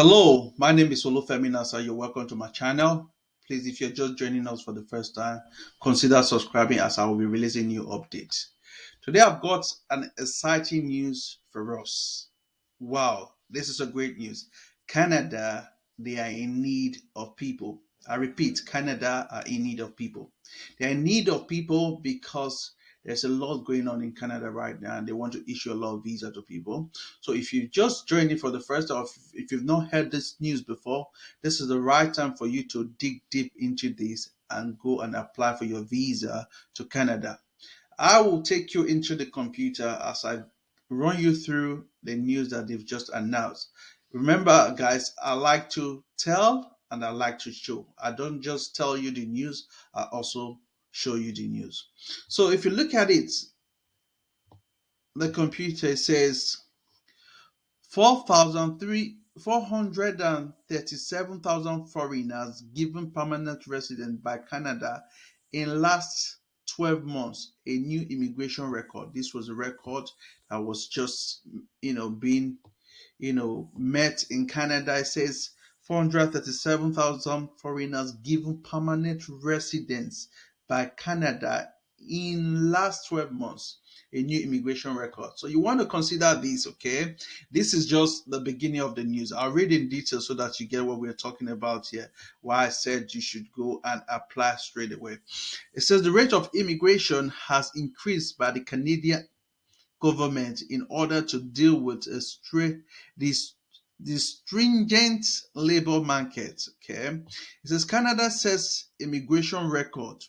Hello, my name is Olufemi Nasa. You're welcome to my channel. Please, if you're just joining us for the first time, consider subscribing as I will be releasing new updates. Today, I've got an exciting news for us. Wow, this is a great news. Canada, they are in need of people. I repeat, Canada are in need of people. They're in need of people because there's a lot going on in Canada right now, and they want to issue a lot of visa to people. So if you just joined it for the first time, if you've not heard this news before, this is the right time for you to dig deep into this and go and apply for your visa to Canada. I will take you into the computer as I run you through the news that they've just announced. Remember, guys, I like to tell and I like to show. I don't just tell you the news, I also show you the news. So if you look at it, the computer says 437,000 foreigners given permanent residence by Canada in last 12 months, a new immigration record. This was a record that was just, being, met in Canada. It says 437,000 foreigners given permanent residence by Canada in last 12 months, a new immigration record. So you want to consider this, okay? This is just the beginning of the news. I'll read in detail so that you get what we're talking about here. Why I said you should go and apply straight away. It says the rate of immigration has increased by the Canadian government in order to deal with this the stringent labor market. Okay, it says Canada sets immigration record,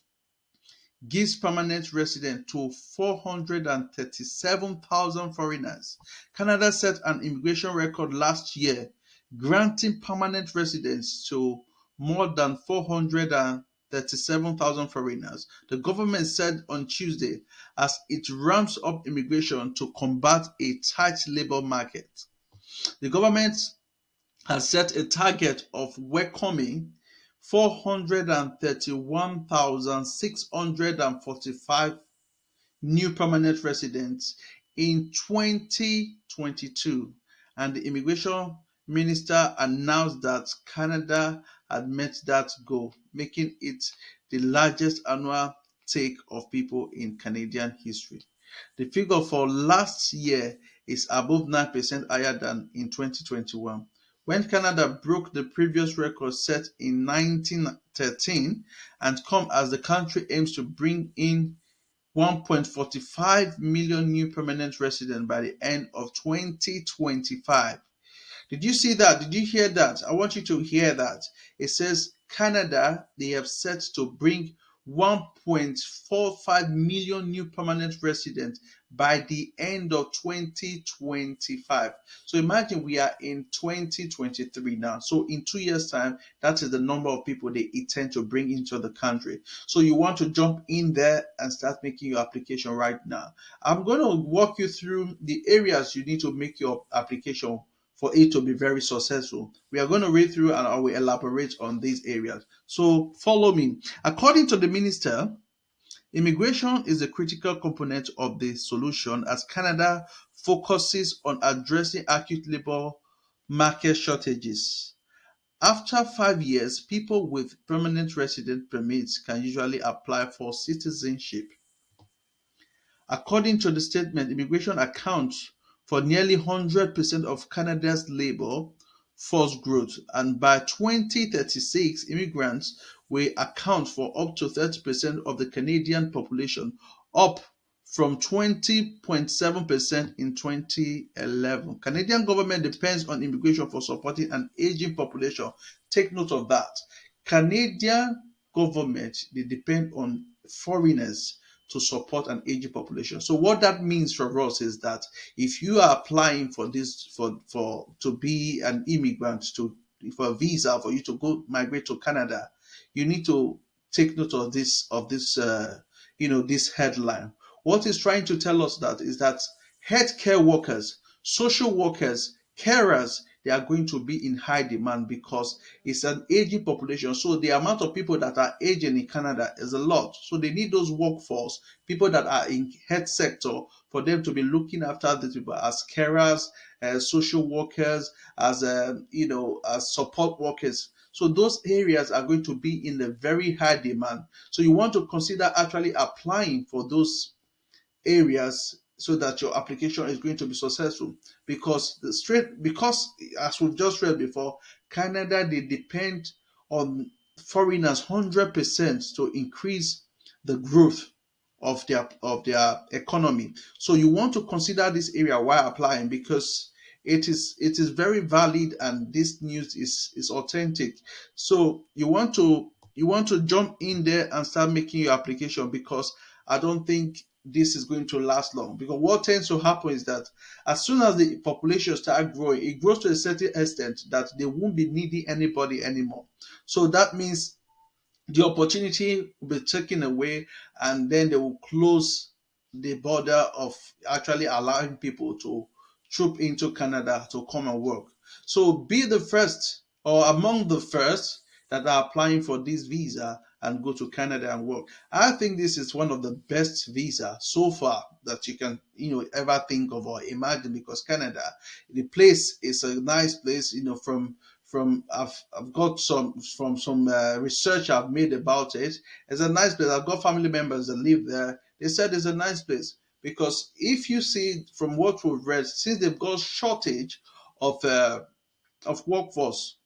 gives permanent residence to 437,000 foreigners. Canada set an immigration record last year, granting permanent residence to more than 437,000 foreigners. The government said on Tuesday as it ramps up immigration to combat a tight labor market. The government has set a target of welcoming 431,645 new permanent residents in 2022, and the immigration minister announced that Canada had met that goal, making it the largest annual take of people in Canadian history. The figure for last year is above 9% higher than in 2021, when Canada broke the previous record set in 1913 and come as the country aims to bring in 1.45 million new permanent residents by the end of 2025. Did you see that? Did you hear that? I want you to hear that. It says Canada, they have set to bring 1.45 million new permanent residents by the end of 2025. So imagine we are in 2023 now. So in 2 years' time, that is the number of people they intend to bring into the country. So you want to jump in there and start making your application right now. I'm going to walk you through the areas you need to make your application for it to be very successful. We are going to read through and I will elaborate on these areas. So follow me. According to the minister, immigration is a critical component of the solution as Canada focuses on addressing acute labor market shortages. After 5 years, people with permanent resident permits can usually apply for citizenship. According to the statement, immigration accounts for nearly 100% of Canada's labor force growth, and by 2036, immigrants will account for up to 30% of the Canadian population, up from 20.7% in 2011. Canadian government depends on immigration for supporting an aging population. Take note of that. Canadian government, they depend on foreigners to support an aging population. So what that means for us is that if you are applying for this for to be an immigrant to for a visa for you to go migrate to Canada, you need to take note of this headline. What is trying to tell us that is that healthcare workers, social workers, carers, they are going to be in high demand because it's an aging population. So the amount of people that are aging in Canada is a lot. So they need those workforce, people that are in health sector, for them to be looking after these people as carers, as social workers, as as support workers. So those areas are going to be in a very high demand. So you want to consider actually applying for those areas so that your application is going to be successful, because as we've just read before, Canada, they depend on foreigners 100% to increase the growth of their economy. So you want to consider this area while applying, because it is very valid, and this news is authentic. So you want to jump in there and start making your application, because I don't think this is going to last long. Because what tends to happen is that as soon as the population start growing, it grows to a certain extent that they won't be needing anybody anymore. So that means the opportunity will be taken away, and then they will close the border of actually allowing people to troop into Canada to come and work. So be the first or among the first that are applying for this visa and go to Canada and work. I think this is one of the best visa so far that you can ever think of or imagine, because Canada, the place is a nice place. From I've got some research I've made about it. It's a nice place. I've got family members that live there. They said it's a nice place, because if you see from what we've read, since they've got shortage of workforce,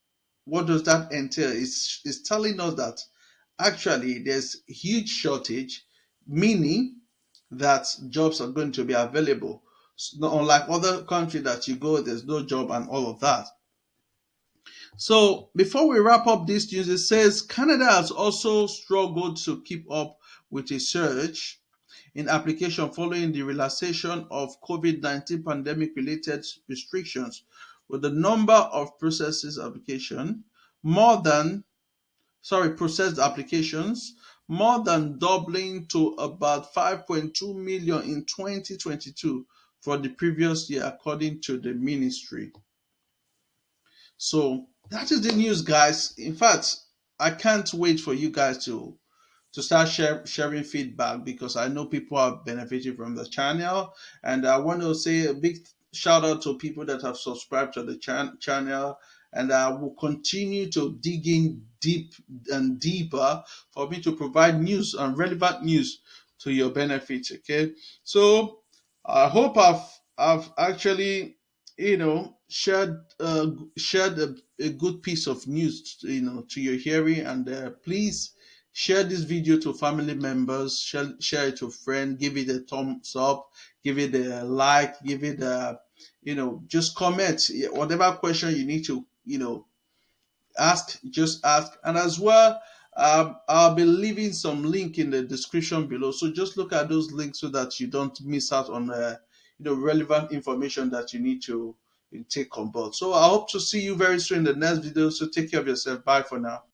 what does that entail? It's telling us that actually there's huge shortage, meaning that jobs are going to be available. So, unlike other countries that you go, there's no job and all of that. So before we wrap up this news, it says Canada has also struggled to keep up with a surge in application following the relaxation of COVID-19 pandemic related restrictions, with the number of more than processed applications more than doubling to about 5.2 million in 2022 for the previous year, according to the ministry. So that is the news, guys. In fact, I can't wait for you guys to start sharing feedback, because I know people are benefiting from the channel. And I want to say a big shout out to people that have subscribed to the channel. And I will continue to dig in deep and deeper for me to provide news and relevant news to your benefit. Okay. So I hope I've actually shared a good piece of news to your hearing. And please share this video to family members, share it to friends, give it a thumbs up, give it a like, give it a just comment. Whatever question you need to ask, just ask. And as well, I'll be leaving some link in the description below, so just look at those links so that you don't miss out on relevant information that you need to take on board. So I hope to see you very soon in the next video. So take care of yourself. Bye for now.